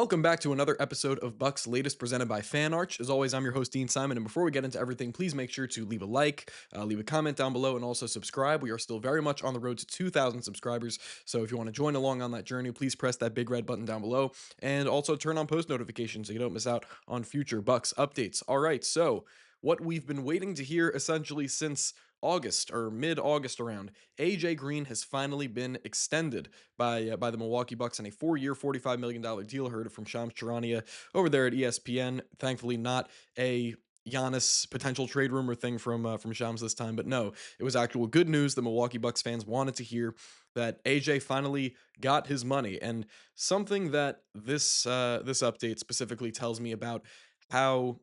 Welcome back to another episode of Bucks Latest presented by Fan Arch. As always, I'm your host, Dean Simon. And before we get into everything, please make sure to leave a like, leave a comment down below, and also subscribe. We are still very much on the road to 2,000 subscribers. So if you want to join along on that journey, please press that big red button down below. And also turn on post notifications so you don't miss out on future Bucks updates. All right, so what we've been waiting to hear essentially since August or mid-August around, AJ Green has finally been extended by the Milwaukee Bucks in a 4-year, $45 million deal. Heard it from Shams Charania over there at ESPN. Thankfully, not a Giannis potential trade rumor thing from Shams this time, but no, it was actual good news. The Milwaukee Bucks fans wanted to hear that AJ finally got his money, and something that this update specifically tells me about how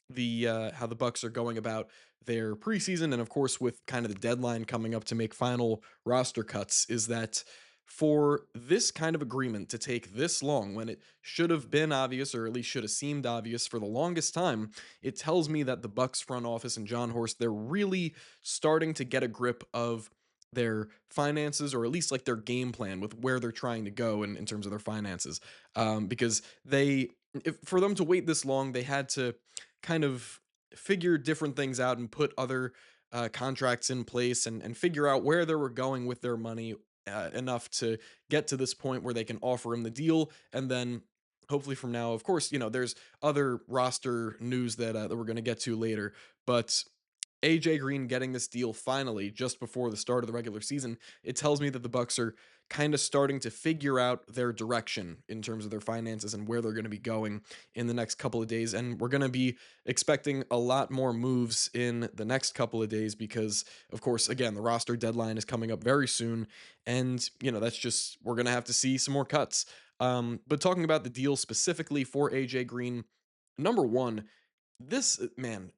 the Bucks are going about their preseason, and of course with kind of the deadline coming up to make final roster cuts, is that for this kind of agreement to take this long when it should have been obvious, or at least should have seemed obvious for the longest time, it tells me that the Bucks front office and John Horst, they're really starting to get a grip of their finances, or at least like their game plan with where they're trying to go in terms of their finances. Because for them to wait this long, they had to kind of figure different things out and put other contracts in place, and figure out where they were going with their money, enough to get to this point where they can offer him the deal. And then hopefully from now, of course, there's other roster news that we're going to get to later, but AJ Green getting this deal finally just before the start of the regular season, it tells me that the Bucks are kind of starting to figure out their direction in terms of their finances and where they're going to be going in the next couple of days. And we're going to be expecting a lot more moves in the next couple of days because, of course, again, the roster deadline is coming up very soon. And, that's just, we're going to have to see some more cuts. But talking about the deal specifically for AJ Green, number one,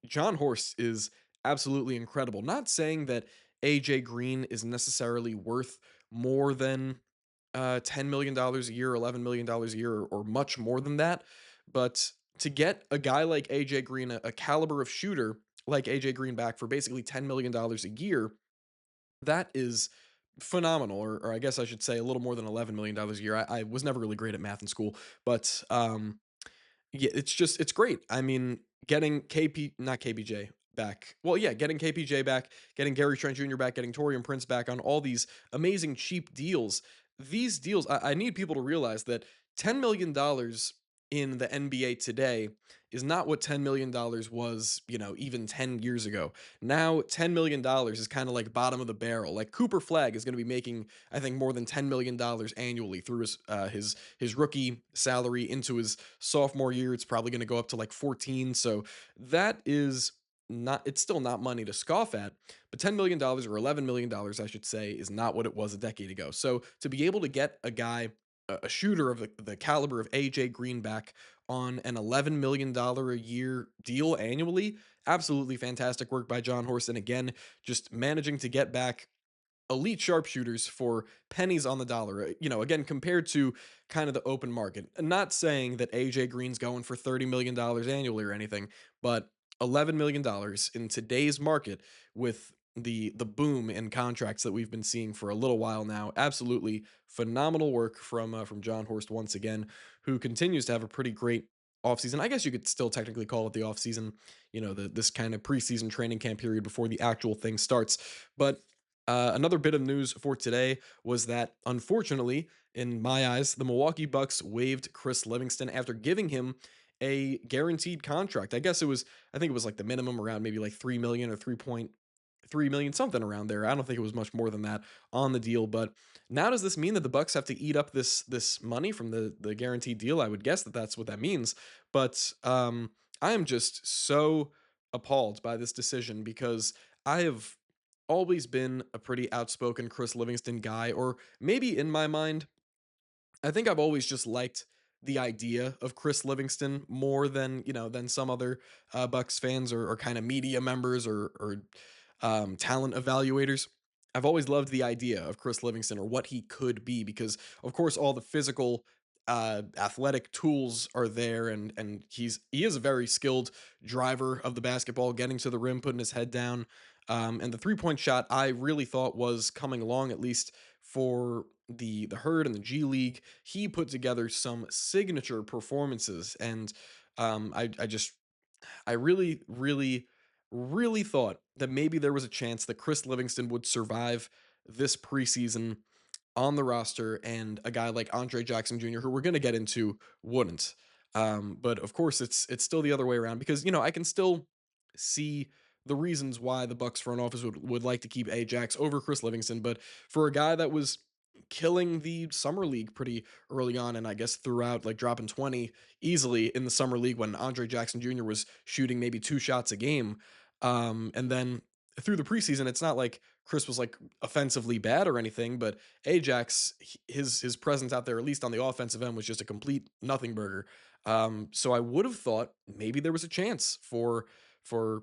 John Horst is absolutely incredible. Not saying that AJ Green is necessarily worth more than $10 million a year, $11 million a year, or much more than that, but to get a guy like AJ Green, a caliber of shooter like AJ Green, back for basically $10 million a year, that is phenomenal. Or I guess I should say a little more than $11 million a year. I was never really great at math in school, but yeah, it's great. I mean, getting KP not KPJ back. Well, yeah, getting KPJ back, getting Gary Trent Jr. back, getting Torian Prince back on all these amazing cheap deals. These deals, I need people to realize that $10 million in the NBA today is not what $10 million was, even 10 years ago. Now, $10 million is kind of like bottom of the barrel. Like Cooper Flag is going to be making, I think, more than $10 million annually through his rookie salary into his sophomore year. It's probably going to go up to like 14. So that is not, it's still not money to scoff at, but $10 million or $11 million, I should say, is not what it was a decade ago. So to be able to get a guy, a shooter of the caliber of AJ Greenback on an $11 million a year deal annually, absolutely fantastic work by John Horst. And again, just managing to get back elite sharpshooters for pennies on the dollar. Again, compared to kind of the open market. Not saying that AJ Green's going for $30 million annually or anything, but $11 million in today's market with the boom in contracts that we've been seeing for a little while now. Absolutely phenomenal work from John Horst once again, who continues to have a pretty great offseason. I guess you could still technically call it the offseason, this kind of preseason training camp period before the actual thing starts. But another bit of news for today was that, unfortunately, in my eyes, the Milwaukee Bucks waived Chris Livingston after giving him a guaranteed contract. I think it was like the minimum around maybe like 3 million or 3.3 million, something around there. I don't think it was much more than that on the deal. But now does this mean that the Bucks have to eat up this money from the guaranteed deal? I would guess that that's what that means. But I am just so appalled by this decision because I have always been a pretty outspoken Chris Livingston guy, or maybe in my mind, I think I've always just liked the idea of Chris Livingston more than some other Bucks fans, or kind of media members, or talent evaluators. I've always loved the idea of Chris Livingston, or what he could be, because of course all the physical, athletic tools are there, and he is a very skilled driver of the basketball, getting to the rim, putting his head down, and the 3-point shot I really thought was coming along, at least for the herd and the G League, he put together some signature performances, and I just I really, really, really thought that maybe there was a chance that Chris Livingston would survive this preseason on the roster, and a guy like Andre Jackson Jr., who we're going to get into, wouldn't. But of course, it's still the other way around because I can still see the reasons why the Bucks front office would like to keep Ajax over Chris Livingston. But for a guy that was killing the summer league pretty early on, and I guess throughout, like dropping 20 easily in the summer league when Andre Jackson Jr. was shooting maybe 2 shots a game, and then through the preseason, it's not like Chris was like offensively bad or anything, but Ajax, his presence out there, at least on the offensive end, was just a complete nothing burger. So I would have thought maybe there was a chance for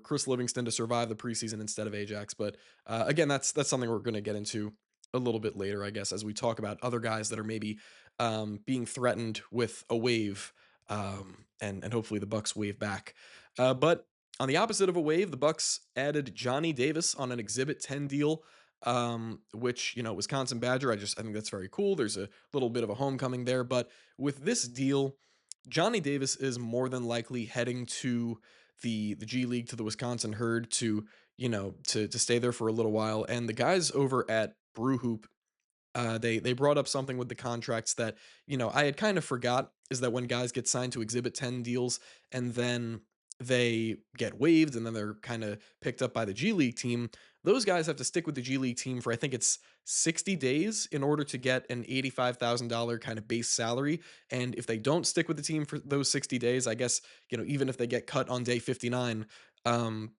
Chris Livingston to survive the preseason instead of Ajax. But again, that's something we're going to get into a little bit later, I guess, as we talk about other guys that are maybe being threatened with a wave, and hopefully the Bucks wave back. But on the opposite of a wave, the Bucks added Johnny Davis on an Exhibit 10 deal, which Wisconsin Badger. I think that's very cool. There's a little bit of a homecoming there, but with this deal, Johnny Davis is more than likely heading to the G League, to the Wisconsin Herd, to to stay there for a little while. And the guys over at Brew Hoop, they brought up something with the contracts that I had kind of forgot, is that when guys get signed to Exhibit 10 deals and then they get waived and then they're kind of picked up by the G League team, those guys have to stick with the G League team for, I think it's 60 days, in order to get an $85,000 kind of base salary. And if they don't stick with the team for those 60 days, I guess even if they get cut on day 59,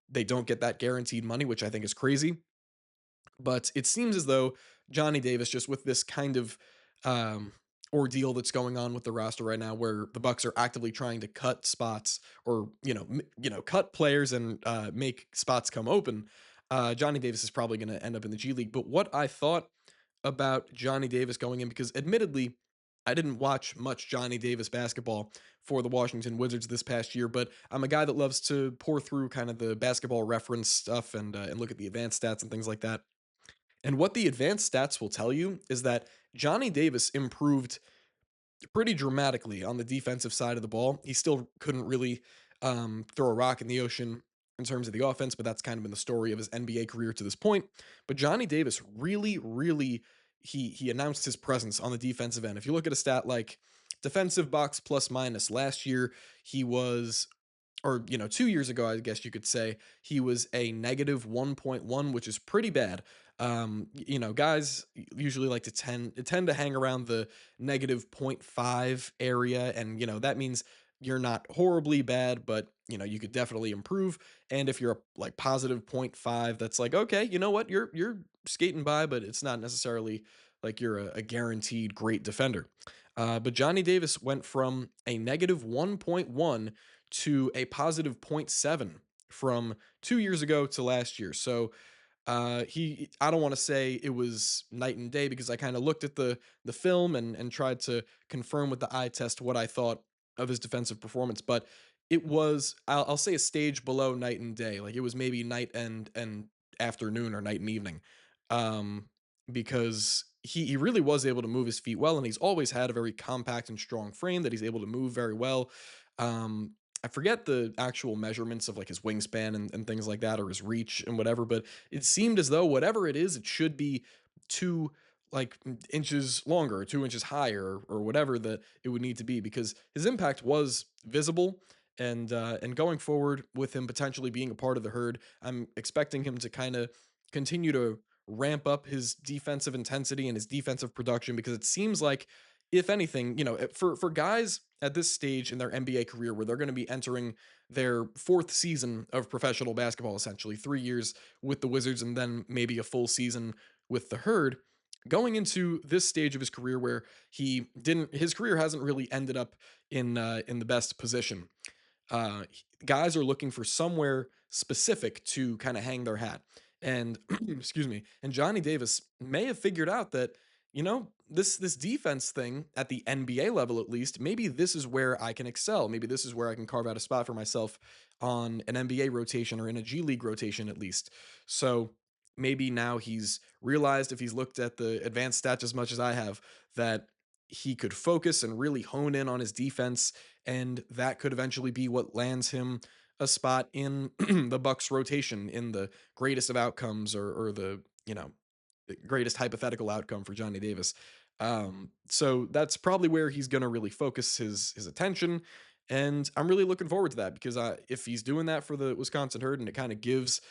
they don't get that guaranteed money, which I think is crazy. But it seems as though Johnny Davis, just with this kind of um, ordeal that's going on with the roster right now, where the Bucks are actively trying to cut spots, or cut players and make spots come open. Johnny Davis is probably going to end up in the G League. But what I thought about Johnny Davis going in, because admittedly, I didn't watch much Johnny Davis basketball for the Washington Wizards this past year, but I'm a guy that loves to pour through kind of the basketball reference stuff, and look at the advanced stats and things like that. And what the advanced stats will tell you is that Johnny Davis improved pretty dramatically on the defensive side of the ball. He still couldn't really throw a rock in the ocean in terms of the offense, but that's kind of been the story of his NBA career to this point. But Johnny Davis really, really, he announced his presence on the defensive end. If you look at a stat like defensive box plus minus, last year he was, or 2 years ago, I guess you could say, he was a negative 1.1, which is pretty bad. Guys usually like to tend to hang around the negative point 0.5 area, and that means you're not horribly bad, but you could definitely improve. And if you're like positive point 0.5, that's like, okay, you know what, you're skating by, but it's not necessarily like you're a guaranteed great defender. But Johnny Davis went from a negative 1.1 to a positive point 0.7 from 2 years ago to last year. So I don't want to say it was night and day, because I kind of looked at the film and tried to confirm with the eye test what I thought of his defensive performance, but it was, I'll say, a stage below night and day. Like, it was maybe night and afternoon, or night and evening. Um because he really was able to move his feet well, and he's always had a very compact and strong frame that he's able to move very well. um I forget the actual measurements of like his wingspan and things like that, or his reach and whatever, but it seemed as though whatever it is, it should be two like inches longer, or 2 inches higher, or whatever that it would need to be, because his impact was visible. And going forward, with him potentially being a part of the herd, I'm expecting him to kind of continue to ramp up his defensive intensity and his defensive production, because it seems like, if anything, for guys at this stage in their NBA career, where they're going to be entering their fourth season of professional basketball, essentially 3 years with the Wizards and then maybe a full season with the Herd, going into this stage of his career where his career hasn't really ended up in the best position. Guys are looking for somewhere specific to kind of hang their hat. And excuse me, and Johnny Davis may have figured out that, this defense thing at the NBA level, at least, maybe this is where I can excel. Maybe this is where I can carve out a spot for myself on an NBA rotation, or in a G League rotation at least. So maybe now he's realized, if he's looked at the advanced stats as much as I have, that he could focus and really hone in on his defense, and that could eventually be what lands him a spot in the Bucks rotation in the greatest of outcomes, or the, the greatest hypothetical outcome for Johnny Davis. So that's probably where he's going to really focus his attention, and I'm really looking forward to that because if he's doing that for the Wisconsin Herd, and it kind of gives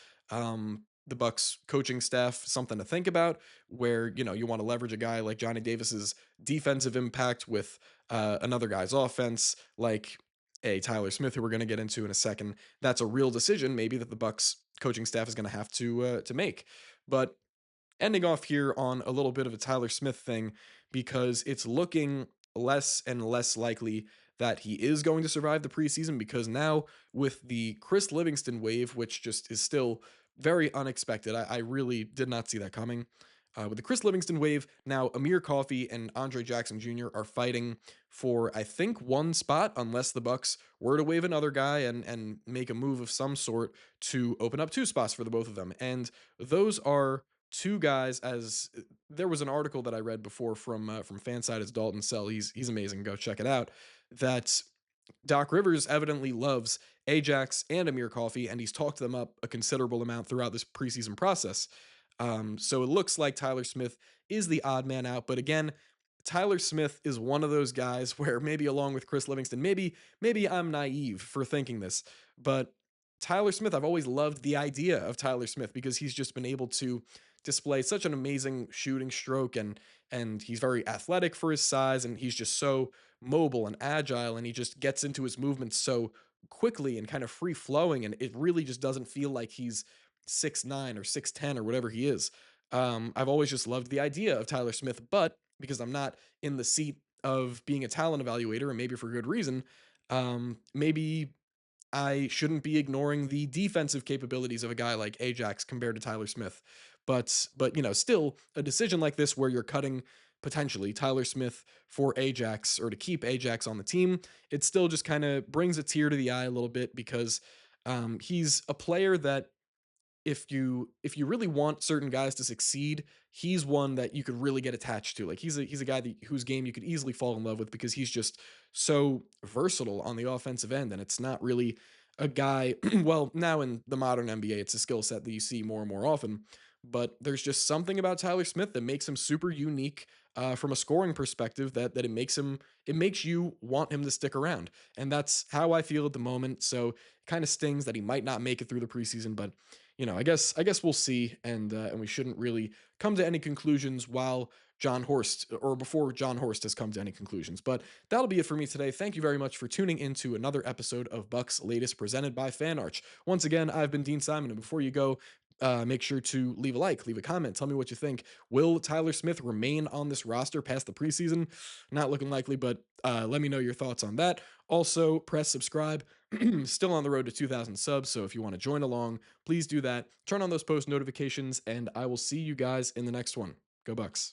the Bucks coaching staff something to think about, where you want to leverage a guy like Johnny Davis's defensive impact with another guy's offense, like a Tyler Smith, who we're going to get into in a second. That's a real decision, maybe, that the Bucks coaching staff is going to have to make. But ending off here on a little bit of a Tyler Smith thing, because it's looking less and less likely that he is going to survive the preseason, because now with the Chris Livingston wave, which just is still very unexpected, I really did not see that coming. With the Chris Livingston wave, now Amir Coffey and Andre Jackson Jr. are fighting for, I think, one spot, unless the Bucks were to waive another guy and make a move of some sort to open up two spots for the both of them. And those are two guys. As there was an article that I read before from Fansided's Dalton Sell. He's amazing. Go check it out. That Doc Rivers evidently loves Ajax and Amir Coffey, and he's talked them up a considerable amount throughout this preseason process. So it looks like Tyler Smith is the odd man out, but again, Tyler Smith is one of those guys where, maybe along with Chris Livingston, maybe I'm naive for thinking this, but Tyler Smith, I've always loved the idea of Tyler Smith because he's just been able to display such an amazing shooting stroke, and he's very athletic for his size, and he's just so mobile and agile, and he just gets into his movements so quickly and kind of free flowing, and it really just doesn't feel like he's 6'9" or 6'10" or whatever he is. I've always just loved the idea of Tyler Smith, but because I'm not in the seat of being a talent evaluator, and maybe for good reason, maybe I shouldn't be ignoring the defensive capabilities of a guy like Ajax compared to Tyler Smith. But still, a decision like this where you're cutting potentially Tyler Smith for Ajax, or to keep Ajax on the team, it still just kind of brings a tear to the eye a little bit, because he's a player that, if you really want certain guys to succeed, he's one that you could really get attached to. Like, he's a guy whose game you could easily fall in love with, because he's just so versatile on the offensive end, and it's not really a guy. Well, now in the modern NBA, it's a skill set that you see more and more often. But there's just something about Tyler Smith that makes him super unique, from a scoring perspective, it makes you want him to stick around, and that's how I feel at the moment. So it kind of stings that he might not make it through the preseason, but I guess we'll see, and we shouldn't really come to any conclusions while John Horst, or before John Horst has come to any conclusions. But that'll be it for me today. Thank you very much for tuning into another episode of Bucks Latest, presented by FanArch. Once again, I've been Dean Simon, and before you go, make sure to leave a like, leave a comment, tell me what you think. Will Tyler Smith remain on this roster past the preseason? Not looking likely, but let me know your thoughts on that. Also, press subscribe. Still on the road to 2,000 subs, so if you want to join along, please do that. Turn on those post notifications, and I will see you guys in the next one. Go Bucks.